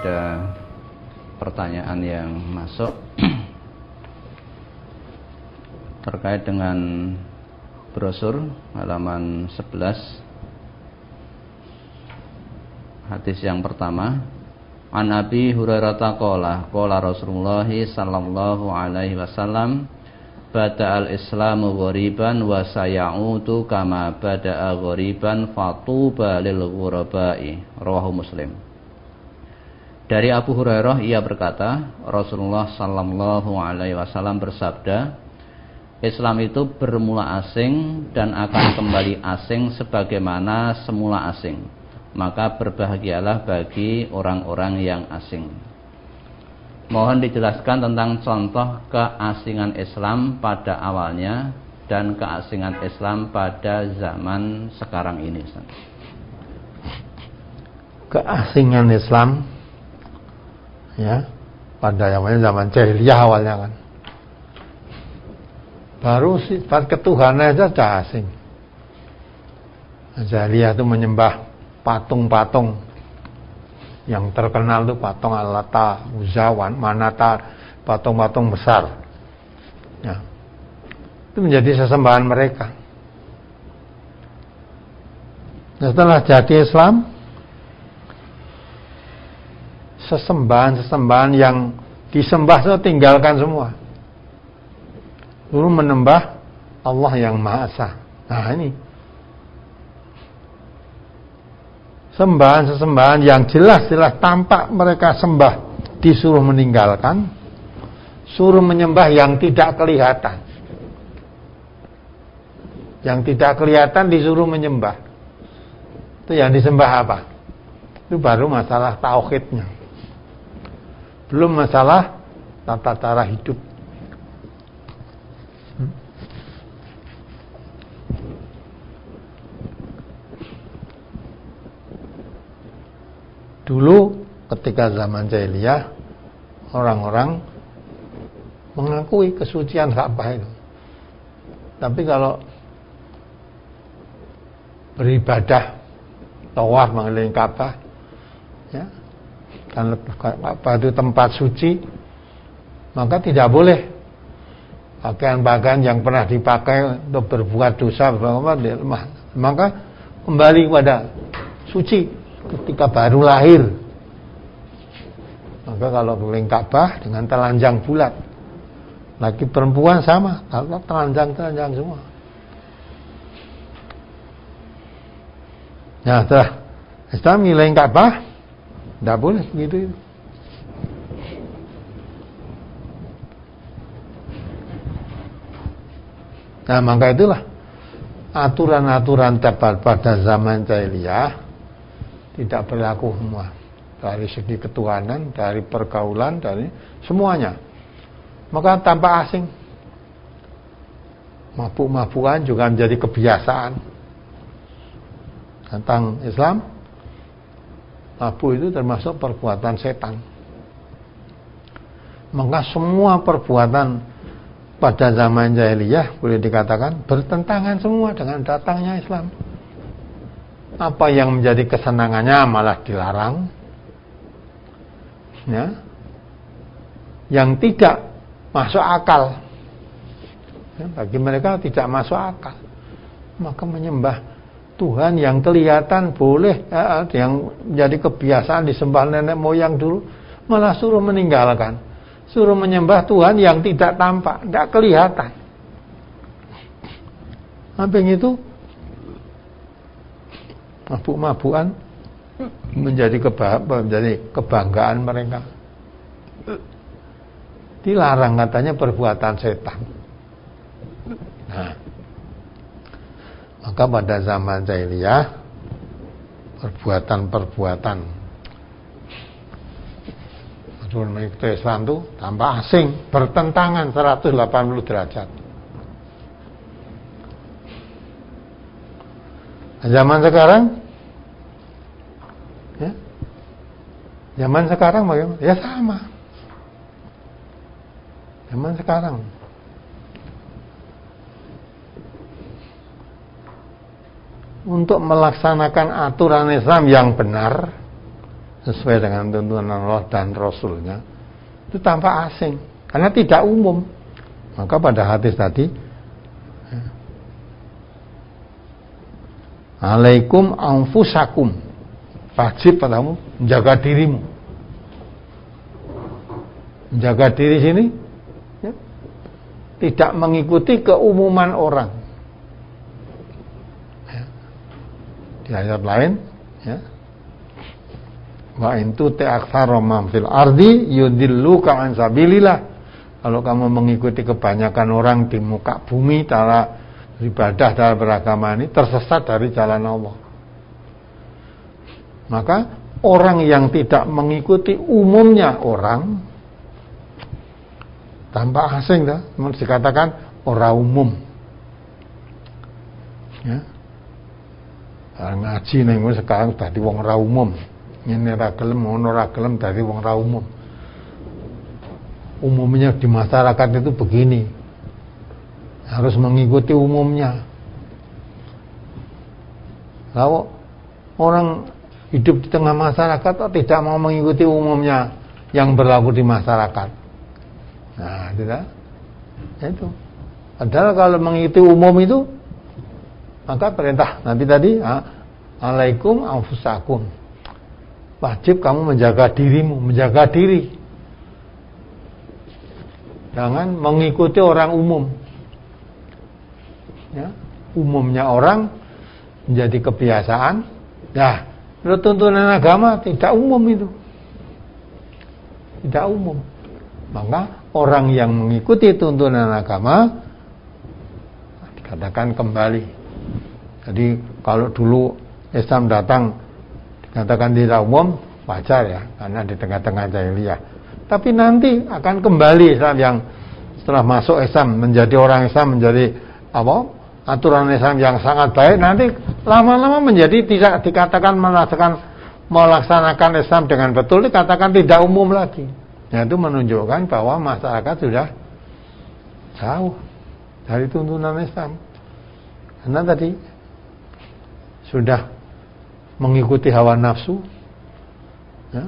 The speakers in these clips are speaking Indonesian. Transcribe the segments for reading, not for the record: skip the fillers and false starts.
ada pertanyaan yang masuk terkait dengan brosur halaman 11. Hadis yang pertama, An Abi Hurairah qala qala Rasulullah sallallahu alaihi wasallam, bada'al islamu ghariban wa sayaudu kama bada'a ghariban fatuba lil ghurabai. Rawahu Muslim. Dari Abu Hurairah ia berkata, Rasulullah sallallahu alaihi wasallam bersabda, Islam itu bermula asing dan akan kembali asing sebagaimana semula asing. Maka berbahagialah bagi orang-orang yang asing. Mohon dijelaskan tentang contoh keasingan Islam pada awalnya dan keasingan Islam pada zaman sekarang ini. Keasingan Islam ya pada zaman jahiliyah awalnya kan. Baru sifat ketuhanan saja asing. Jahiliyah itu menyembah patung-patung. Yang terkenal itu patung Al-Lata, Uzawan, Manata, patung-patung besar. Ya. Itu menjadi sesembahan mereka. Nah, setelah jadi Islam, sesembahan yang disembah itu tinggalkan semua. Dulu menembah Allah yang Maha Esa. Nah ini sembahan yang jelas-jelas tampak mereka sembah disuruh meninggalkan, suruh menyembah yang tidak kelihatan. Yang tidak kelihatan disuruh menyembah. Itu yang disembah apa? Itu baru masalah tauhidnya. Belum masalah tata cara hidup. Dulu ketika zaman jahiliyah, orang-orang mengakui kesucian Ka'bah itu. Tapi kalau beribadah, tawaf mengelilingi Ka'bah, ya, dan Ka'bah itu tempat suci, maka tidak boleh pakaian-pakaian yang pernah dipakai untuk berbuat dosa, maka kembali kepada suci. Ketika baru lahir, maka kalau keliling Ka'bah dengan telanjang bulat, laki perempuan sama, kalau telanjang semua. Nah, setelah Islam keliling Ka'bah, tidak boleh begitu. Nah, maka itulah aturan-aturan pada zaman jahiliyah tidak berlaku semua, dari segi ketuhanan, dari pergaulan, dari semuanya. Maka tanpa asing. Mabuk-mabukan juga menjadi kebiasaan. Tentang Islam, mabuk itu termasuk perbuatan setan. Maka semua perbuatan pada zaman jahiliyah boleh dikatakan bertentangan semua dengan datangnya Islam. Apa yang menjadi kesenangannya malah dilarang, ya. Yang tidak masuk akal, ya, bagi mereka tidak masuk akal. Maka menyembah Tuhan yang kelihatan boleh, ya, yang menjadi kebiasaan disembah nenek moyang dulu, malah suruh meninggalkan, suruh menyembah Tuhan yang tidak tampak, tidak kelihatan. Apa yang itu? Mabuk-mabukan menjadi kebanggaan mereka. Dilarang katanya perbuatan setan. Nah, maka pada zaman jahiliyah perbuatan mengikuti Islam itu tanpa asing, bertentangan 180 derajat. Zaman sekarang, ya, zaman sekarang bagaimana? Ya sama. Zaman sekarang, untuk melaksanakan aturan Islam yang benar, sesuai dengan tuntunan Allah dan Rasulnya, itu tanpa asing, karena tidak umum. Maka pada hadis tadi, alaikum anfusakum, wajib padamu menjaga dirimu. Menjaga diri sini ya, tidak mengikuti keumuman orang. Ya. Di ayat lain, ya, wa in tuti aktsara man fil ardi yudilluka an sabilillah. Kalau kamu mengikuti kebanyakan orang di muka bumi dalam ibadah dalam beragama ini, tersesat dari jalan Allah. Maka orang yang tidak mengikuti umumnya orang, tanpa asing dah, dikatakan orang umum. Ya. Ngaji ning sekarang dadi wong ora umum. Ngene ra gelem, ngono ora gelem dadi wong ora umum. Umumnya di masyarakat itu begini. Harus mengikuti umumnya. Kalau orang hidup di tengah masyarakat tidak mau mengikuti umumnya yang berlaku di masyarakat. Nah, tidak. Itu. Padahal kalau mengikuti umum itu, maka perintah Nabi tadi, alaikum anfusakum. Wajib kamu menjaga dirimu, menjaga diri. Jangan mengikuti orang umum. Ya, umumnya orang menjadi kebiasaan. Nah, menurut tuntunan agama tidak umum itu. Tidak umum. Maka orang yang mengikuti tuntunan agama dikatakan kembali. Jadi kalau dulu Islam datang dikatakan tidak umum, wajar ya, karena di tengah-tengah jahiliyah. Tapi nanti akan kembali Islam yang setelah masuk Islam, menjadi orang Islam, menjadi aturan Islam yang sangat baik, nanti lama-lama menjadi tidak dikatakan melaksanakan Islam dengan betul, dikatakan tidak umum lagi. Ya, itu menunjukkan bahwa masyarakat sudah jauh dari tuntunan Islam. Karena tadi sudah mengikuti hawa nafsu, ya,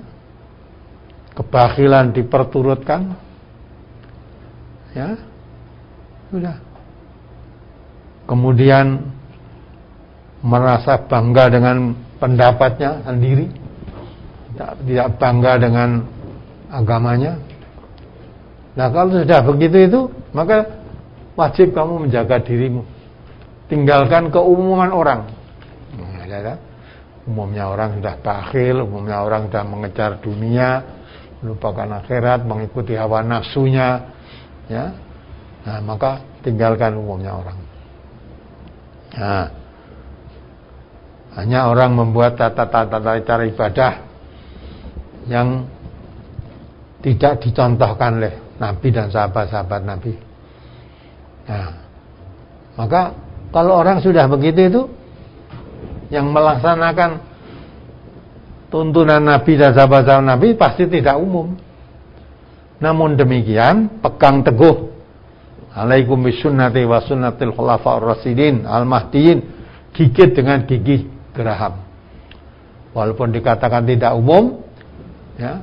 kebakilan diperturutkan, ya, sudah. Kemudian merasa bangga dengan pendapatnya sendiri, tidak bangga dengan agamanya. Nah, kalau sudah begitu itu, maka wajib kamu menjaga dirimu. Tinggalkan keumuman orang. Nah, ya, umumnya orang sudah bakhil, umumnya orang sudah mengejar dunia, melupakan akhirat, mengikuti hawa nafsunya, ya. Nah, maka tinggalkan umumnya orang. Nah, hanya orang membuat tata cara ibadah yang tidak dicontohkan oleh Nabi dan sahabat-sahabat Nabi. Nah, maka kalau orang sudah begitu itu, yang melaksanakan tuntunan Nabi dan sahabat-sahabat Nabi pasti tidak umum. Namun demikian, pegang teguh, alaikum bisunnati wa sunnatil khulafa'ur rasyidin al-mahdiyyin, gigit dengan gigi geraham. Walaupun dikatakan tidak umum, ya,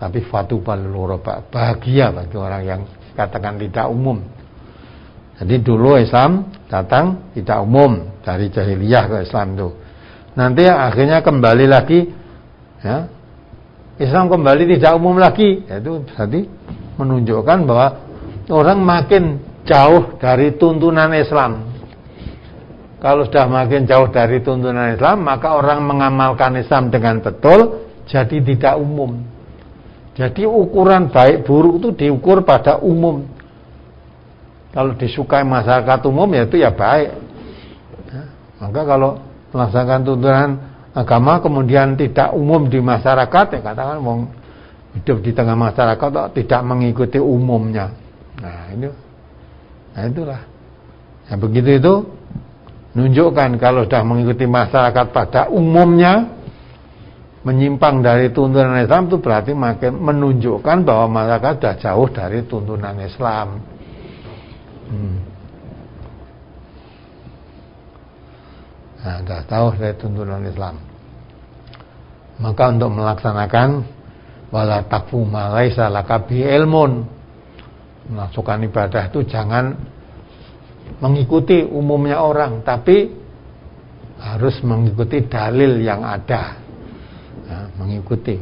tapi fatubal luraba, bahagia bagi orang yang katakan tidak umum. Jadi dulu Islam datang tidak umum, dari jahiliyah ke Islam itu. Nanti akhirnya kembali lagi, ya, Islam kembali tidak umum lagi. Itu tadi menunjukkan bahwa orang makin jauh dari tuntunan Islam. Kalau sudah makin jauh dari tuntunan Islam, maka orang mengamalkan Islam dengan betul, jadi tidak umum. Jadi ukuran baik buruk itu diukur pada umum. Kalau disukai masyarakat umum, ya itu ya baik. Ya, maka kalau melaksanakan tuntunan agama kemudian tidak umum di masyarakat, ya katakan wong hidup di tengah masyarakat tidak mengikuti umumnya. Nah itulah. Ya, begitu itu menunjukkan kalau sudah mengikuti masyarakat pada umumnya, menyimpang dari tuntunan Islam, itu berarti makin menunjukkan bahwa masyarakat sudah jauh dari tuntunan Islam. Nah, sudah tahu dari tuntunan Islam. Maka untuk melaksanakan wala taqfu ma laisa laka bi ilmun, melakukan ibadah itu jangan mengikuti umumnya orang, tapi harus mengikuti dalil yang ada. Nah, mengikuti.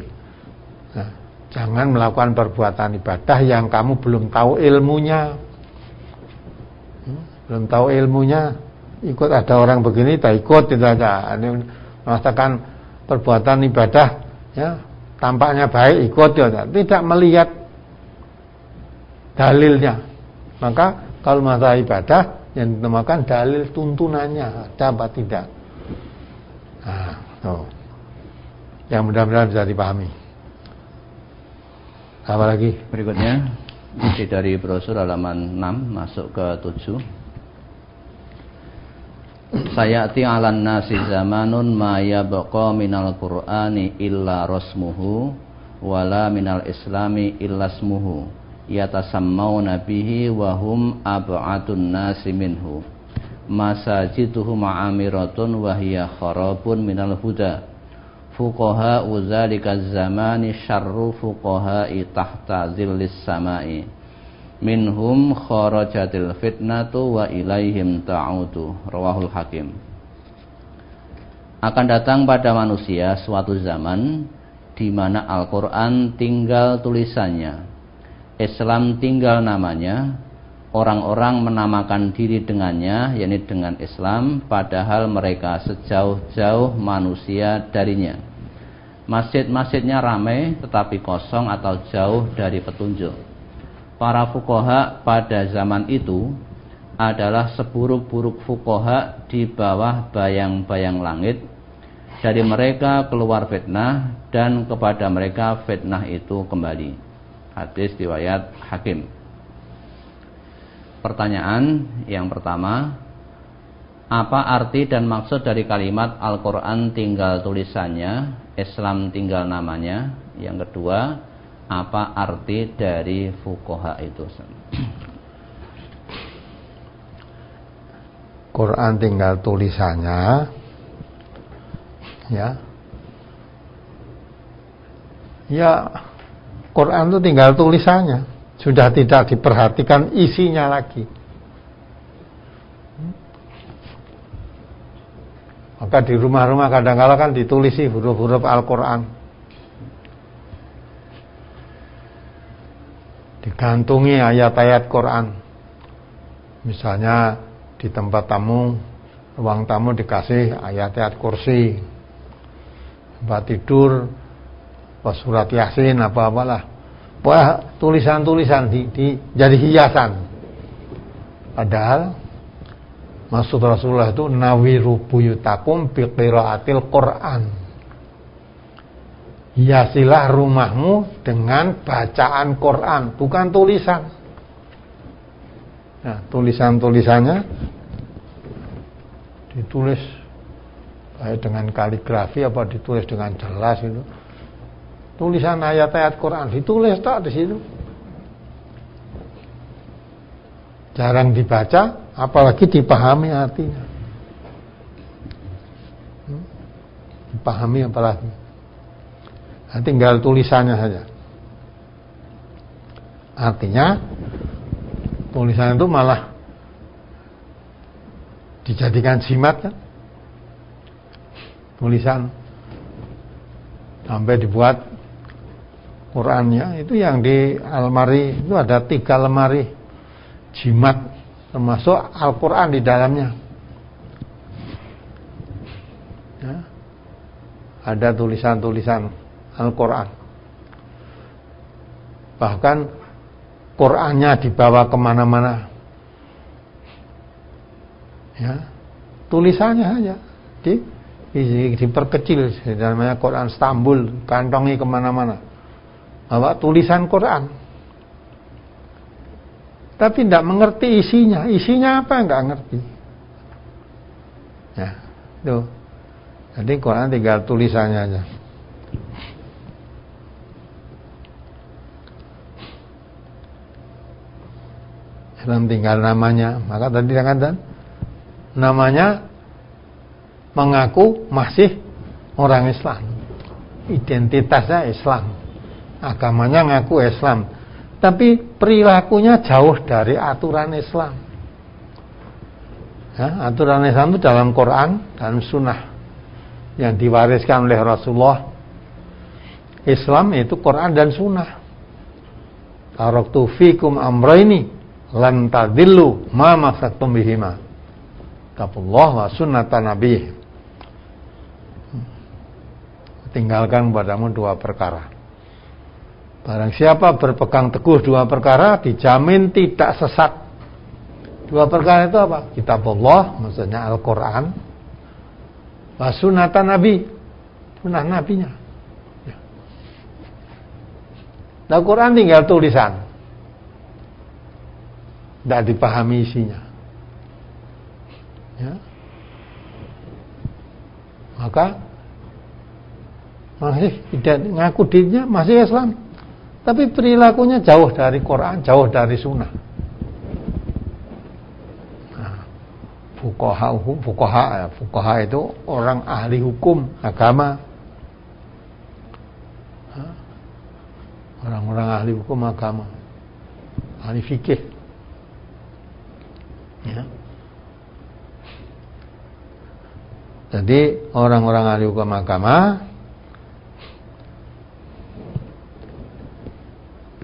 Nah, jangan melakukan perbuatan ibadah yang kamu belum tahu ilmunya. Belum tahu ilmunya, ikut ada orang begini, tak ikut itu aja. Ini merasakan perbuatan ibadah, ya tampaknya baik, ikut ya, tidak melihat dalilnya. Maka kalau masalah ibadah yang dinamakan dalil tuntunannya ada apa tidak. Nah, yang mudah-mudahan bisa dipahami. Apa lagi? Berikutnya isi dari brosur halaman 6 masuk ke 7. Sayati 'alan nasi zamanun ma yabqa minal qur'ani illa rasmuhu wala minal islami illa ismuhu yatasammawna bihi wa hum ab'atun nasi minhu masajiduhum amiratun wa hiya kharabun minal huda fuqaha uzalika zamani syarru fuqaha'i tahta zillis samai minhum kharajatil fitnatu wa ilaihim ta'udu. Rawahul Hakim. Akan datang pada manusia suatu zaman di mana Al-Quran tinggal tulisannya, Islam tinggal namanya, orang-orang menamakan diri dengannya, yakni dengan Islam, padahal mereka sejauh-jauh manusia darinya. Masjid-masjidnya ramai tetapi kosong atau jauh dari petunjuk. Para fuqaha pada zaman itu adalah seburuk-buruk fuqaha di bawah bayang-bayang langit. Dari mereka keluar fitnah dan kepada mereka fitnah itu kembali. Hadis riwayat Hakim. Pertanyaan yang pertama, apa arti dan maksud dari kalimat Al-Quran tinggal tulisannya, Islam tinggal namanya? Yang kedua, apa arti dari fuqaha itu? Quran tinggal tulisannya, ya Quran itu tinggal tulisannya, sudah tidak diperhatikan isinya lagi. Maka di rumah-rumah kadang-kala kan ditulisi huruf-huruf Al-Quran, digantungi ayat-ayat Quran. Misalnya di tempat tamu, ruang tamu dikasih ayat-ayat kursi, tempat tidur surat Yasin, apa-apalah, pokoknya tulisan-tulisan jadi hiasan. Padahal maksud Rasulullah itu nawiru buyutakum biqiraatil Quran, hiasilah rumahmu dengan bacaan Quran, bukan tulisan. Nah, tulisan-tulisannya ditulis baik dengan kaligrafi apa ditulis dengan jelas itu. Tulisan ayat-ayat Quran ditulis tak di situ. Jarang dibaca, apalagi dipahami artinya. Dipahami apalagi. Nah, tinggal tulisannya saja. Artinya tulisan itu malah dijadikan jimat kan? Tulisan sampai dibuat Qurannya itu yang di almari itu ada 3 lemari jimat, termasuk Al-Quran di dalamnya. Ya. Ada tulisan-tulisan Al-Quran. Bahkan Qurannya dibawa kemana-mana. Ya, tulisannya saja diperkecil, namanya Quran Istanbul, kantongi kemana-mana. Bawa tulisan Quran. Tapi tidak mengerti isinya. Isinya apa enggak ngerti. Ya, tuh. Jadi Quran tinggal tulisannya aja. Islam tinggal namanya. Maka tadi dikatakan namanya mengaku masih orang Islam. identitasnya Islam, agamanya ngaku Islam, tapi perilakunya jauh dari aturan Islam. Ya, aturan Islam itu dalam Quran dan Sunnah yang diwariskan oleh Rasulullah. Islam itu Quran dan Sunnah. Taraktu fikum amraini lan tadillu ma masaktum bihima. Taqullah wa sunnatan nabiyih. Tinggalkan padamu dua perkara. Barang siapa berpegang teguh dua perkara, dijamin tidak sesat. Dua perkara itu apa? Kitabullah, maksudnya Al-Quran, wa sunnatan Nabi, sunnah Nabinya. Ya. Nah, Quran tinggal tulisan, tidak dipahami isinya. Ya. Maka masih tidak ngaku dirinya masih Islam, tapi perilakunya jauh dari Quran, jauh dari Sunnah. Nah, fuqaha itu orang ahli hukum agama, orang-orang ahli hukum agama, ahli fikih. Ya. Jadi orang-orang ahli hukum agama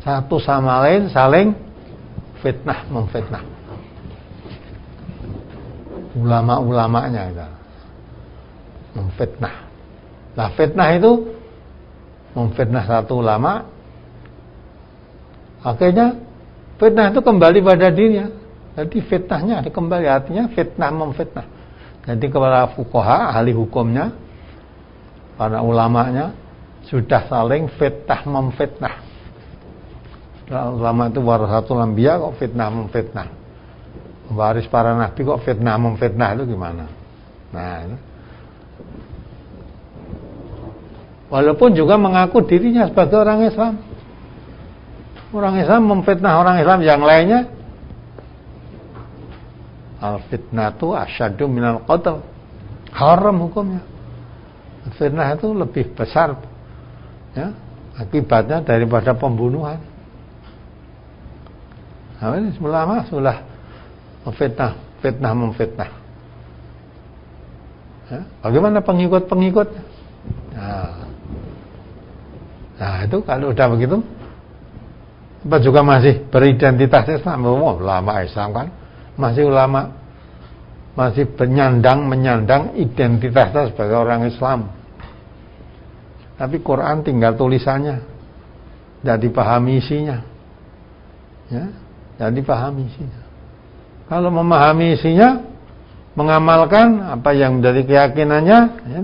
satu sama lain saling fitnah memfitnah ulama-ulamanya gitu. Memfitnah. Nah, fitnah itu memfitnah satu ulama, akhirnya fitnah itu kembali pada dirinya. Jadi fitnahnya ada kembali, artinya fitnah memfitnah. Jadi kepada fuqaha ahli hukumnya, para ulamanya sudah saling fitnah memfitnah. Ulama itu warasatul anbiya, kok fitnah memfitnah. Waris para nabi kok fitnah memfitnah, itu gimana? Nah, itu. Walaupun juga mengaku dirinya sebagai orang Islam. Orang Islam memfitnah orang Islam yang lainnya. Al-fitnatu asyaddu minal qatl. Haram hukumnya. Fitnah itu lebih besar, ya, akibatnya daripada pembunuhan. Nah, ini ulama sudah fitnah memfitnah. Ya, bagaimana pengikut-pengikut? Nah, itu kalau udah begitu, apa juga masih beridentitas Islam? Ulama Islam kan, masih ulama, masih menyandang identitasnya sebagai orang Islam. Tapi Quran tinggal tulisannya, tidak dipahami isinya. Ya, tidak dipahami isinya. Kalau memahami isinya, mengamalkan apa yang dari keyakinannya, ya,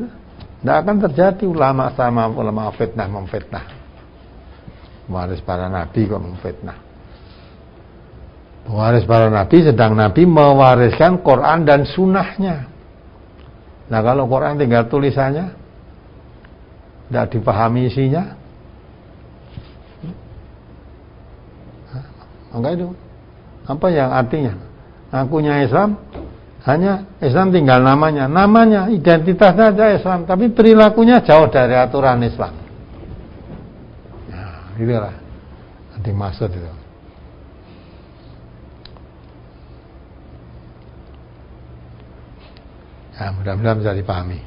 tidak akan terjadi ulama sama ulama fitnah memfitnah. Waris para nabi kok memfitnah. Waris para nabi, sedang nabi mewariskan Quran dan sunnahnya. Nah, kalau Quran tinggal tulisannya, tidak dipahami isinya, maka itu apa yang artinya? Akunya Islam, hanya Islam tinggal namanya, identitasnya aja Islam, tapi perilakunya jauh dari aturan Islam. Nah, itulah yang dimaksud itu. Ya, mudah-mudahan bisa dipahami.